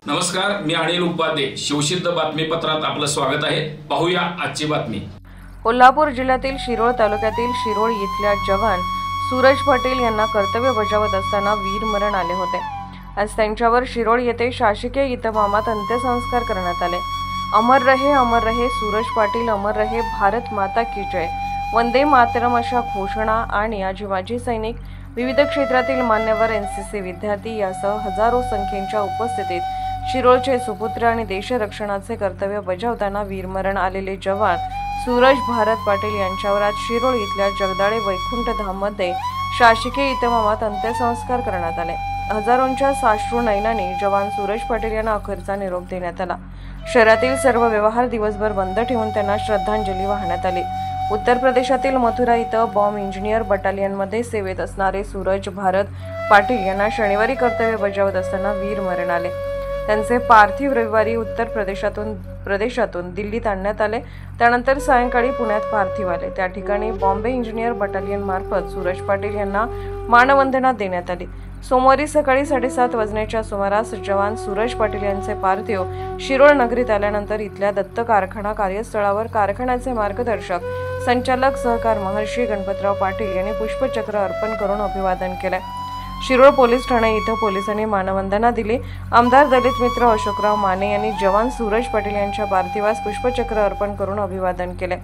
नमस्कार, मी अनिल उपाध्ये. शिवसिद्ध बातमीपत्रात आपलं स्वागत आहे. पाहूया आजची बातमी. कोल्हापूर जिल्ह्यातील शिरोळ तालुक्यातील शिरोळ इथल्या जवान सूरज पाटील यांना कर्तव्य बजावत असताना वीरमरण आले होते. आज त्यांच्यावर शिरोळ येथे शासकीय इतमामात अंत्यसंस्कार करण्यात आले. अमर रहे सूरज पाटील, अमर रहे भारत माता की जय, वंदे मातरम अशा घोषणा आणि आजी माजी सैनिक, विविध क्षेत्रातील मान्यवर, एनसीसी विद्यार्थी यासह हजारो संख्येच्या उपस्थितीत शिरोळचे सुपुत्र आणि देशरक्षणाचे कर्तव्य बजावताना वीरमरण आलेले जवान सूरज भारत पाटील यांच्यावर आज शिरोळ इथल्या जगदाळे वैकुंठ धाममध्ये शासकीय इतमामात अंत्यसंस्कार करण्यात आले. हजारोंच्या साश्रू नयनांनी जवान सूरज पाटील यांना अखेरचा निरोप देण्यात आला. शहरातील सर्व व्यवहार दिवसभर बंद ठेवून त्यांना श्रद्धांजली वाहण्यात आली. उत्तर प्रदेशातील मथुरा इथं बॉम्ब इंजिनियर बटालियनमध्ये सेवेत असणारे सूरज भारत पाटील यांना शनिवारी कर्तव्य बजावत असताना वीरमरण आले. त्यांचे पार्थिव रविवारी उत्तर प्रदेशातून दिल्लीत आणण्यात आले. त्यानंतर सायंकाळी पुण्यात पार्थिव आले. त्या ठिकाणी बॉम्बे इंजिनियर बटालियन मार्फत सूरज पाटील यांना मानवंदना देण्यात आली. सोमवारी सकाळी 7:30 वाजण्याच्या सुमारास जवान सूरज पाटील यांचे पार्थिव शिरोळ नगरीत आल्यानंतर इथल्या दत्त कारखाना कार्यस्थळावर कारखान्याचे मार्गदर्शक संचालक सहकार महर्षी गणपतराव पाटील यांनी पुष्पचक्र अर्पण करून अभिवादन केले. शिरोळ पोलीस ठाणे इथं पोलिसांनी मानवंदना दिली. आमदार दलित मित्र अशोकराव माने यांनी जवान सूरज पाटील यांच्या पार्थिवास पुष्पचक्र अर्पण करून अभिवादन केले.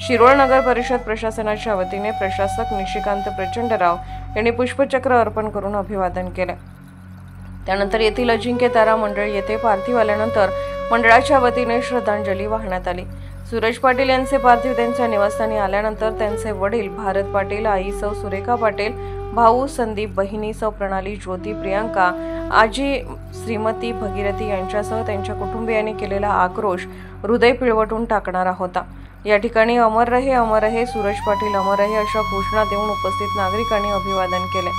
शिरोळ नगर परिषद प्रशासनाच्या वतीने प्रशासक निशिकांत प्रचंडराव यांनी पुष्पचक्र अर्पण करून अभिवादन केले. त्यानंतर येथील अजिंक्य तारा मंडळ येथे पार्थिव आल्यानंतर मंडळाच्या वतीने श्रद्धांजली वाहण्यात आली. सूरज पाटील यांचे पार्थिव त्यांच्या निवासस्थानी आल्यानंतर त्यांचे वडील भारत पाटील, आई सौ सुरेखा पाटील, भाऊ संदीप, बहिणी सौ प्रणाली, ज्योती, प्रियांका, आजी श्रीमती भगीरथी यांच्यासह त्यांच्या कुटुंबियांनी केलेला आक्रोश हृदय पिळवटून टाकणारा होता. या ठिकाणी अमर रहे सूरज पाटील, अमर रहे अशा घोषणा देऊन उपस्थित नागरिकांनी अभिवादन केले.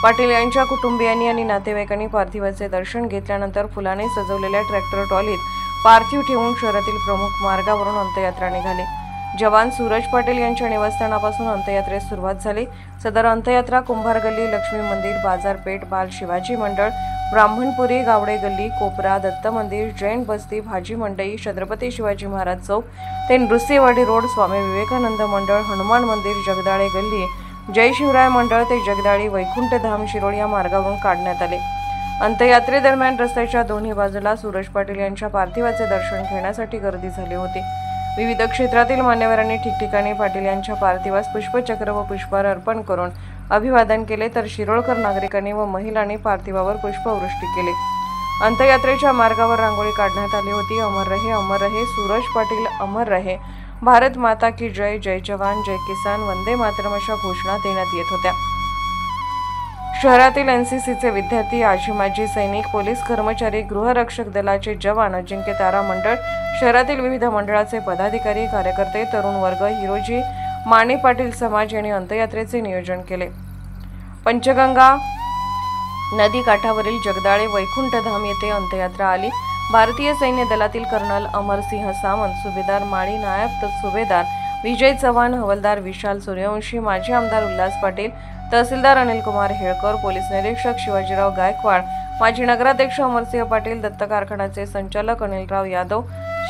पाटील यांच्या कुटुंबियांनी आणि नातेवाईकांनी पार्थिवाचे दर्शन घेतल्यानंतर फुलाने सजवलेल्या ट्रॅक्टर ट्रॉलीत पार्थिव ठेवून शहरातील प्रमुख मार्गावरून अंत्ययात्रा निघाली. जवान सूरज पाटील यांच्या निवासस्थानापासून अंत्ययात्रेस सुरुवात झाली. सदर अंत्ययात्रा कुंभार गल्ली, लक्ष्मी मंदिर, बाजारपेठ, बाल शिवाजी मंडळ, ब्राह्मणपुरी, गावडे गल्ली, कोपरा, दत्त मंदिर, जैन बस्ती, भाजी मंडई, छत्रपती शिवाजी महाराज चौक ते नृसिंहवाडी रोड, स्वामी विवेकानंद मंडळ, हनुमान मंदिर, जगदाळे गल्ली, जय शिवराय मंडळ ते जगदाळी वैकुंठ धाम शिरोळ या मार्गावरून काढण्यात आले. अंत्ययात्रेदरम्यान रस्त्याच्या दोन्ही बाजूला सूरज पाटील यांच्या पार्थिवाचे दर्शन घेण्यासाठी गर्दी झाली होती. विविध क्षेत्रातील मान्यवरांनी ठिकठिकाणी पाटील यांच्या पार्थिवास पुष्पचक्र व पुष्पहार अर्पण करून अभिवादन केले, तर शिरोळकर नागरिकांनी व महिलांनी पार्थिवावर पुष्पवृष्टी केली. अंत्ययात्रेच्या मार्गावर रांगोळी काढण्यात आली होती. अमर रहे सूरज पाटील, अमर रहे भारत माता की जय, जय जवान, जय किसान, वंदे मातरम अशा घोषणा देण्यात येत होत्या. शहरातील एनसीसीचे विद्यार्थी, आजी माजी सैनिक, पोलीस कर्मचारी, गृहरक्षक दलाचे जवान, अजिंक्य तारा मंडळ, शहरातील विविध मंडळाचे पदाधिकारी, कार्यकर्ते, तरुण वर्ग, हिरोजी माने पाटील समाज यांनी अंत्ययात्रेचे नियोजन केले. पंचगंगा नदी काठावरील जगदाळे वैकुंठ धाम येथे अंत्ययात्रा आली. भारतीय सैन्य दलातील कर्नल अमरसिंह सावंत, सुभेदार माळी, नायब सुभेदार विजय चव्हाण, हवालदार विशाल सूर्यवंशी, माजी आमदार उल्हास पाटील, तहसीलदार अनिल कुमार हेळकर, पोलीस निरीक्षक शिवाजीराव गायकवाड, माजी नगराध्यक्ष अमरसिंह पाटील, दत्त कारखान्याचे संचालक अनिलराव यादव,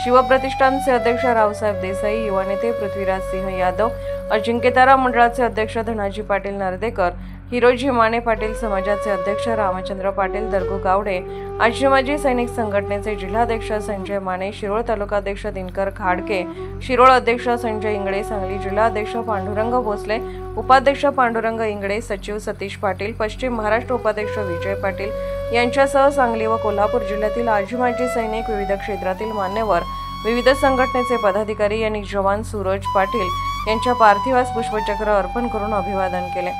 शिवप्रतिष्ठानचे अध्यक्ष रावसाहेब देसाई, युवा नेते पृथ्वीराज सिंह यादव, अजिंक्य तारा मंडळाचे अध्यक्ष धनाजी पाटील नार्देकर, हिरोजी माने पाटील समाजाचे अध्यक्ष रामचंद्र पाटील दर्गू गावडे, आजी माजी सैनिक संघटनेचे जिल्हाध्यक्ष संजय माने, शिरोळ तालुकाध्यक्ष दिनकर खाडके, शिरोळ अध्यक्ष संजय इंगळे, सांगली जिल्हाध्यक्ष पांडुरंग भोसले, उपाध्यक्ष पांडुरंग इंगळे, सचिव सतीश पाटील, पश्चिम महाराष्ट्र उपाध्यक्ष विजय पाटील यांच्यासह सांगली व कोल्हापूर जिल्ह्यातील आजी माजी सैनिक, विविध क्षेत्रातील मान्यवर, विविध संघटनेचे पदाधिकारी यांनी जवान सूरज पाटील यांच्या पार्थिवास पुष्पचक्र अर्पण करून अभिवादन केले.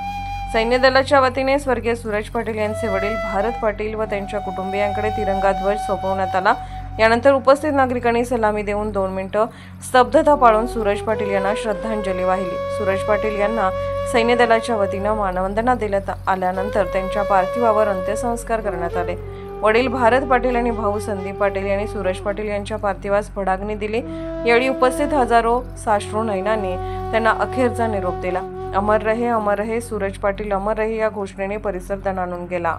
सैन्य दलाच्या वतीने स्वर्गीय सूरज पाटील यांचे वडील भारत पाटील व त्यांच्या कुटुंबियांकडे तिरंगा ध्वज सोपवण्यात आला. यानंतर उपस्थित नागरिकांनी सलामी देऊन 2 मिनिटं स्तब्धता पाळून सूरज पाटील यांना श्रद्धांजली वाहिली. सूरज पाटील यांना सैन्य दलाच्या वतीने मानवंदना देण्यात आल्यानंतर त्यांच्या पार्थिवावर अंत्यसंस्कार करण्यात आले. वडील भारत पाटील आणि भाऊ संदीप पाटील यांनी सूरज पाटील यांच्या पार्थिवास भडागणी दिली. यावेळी उपस्थित हजारो साश्रू नयनांनी त्यांना अखेरचा निरोप दिला. अमर रहे सूरज पाटील, अमर रहे या घोषणेने परिसर दणाणून गेला.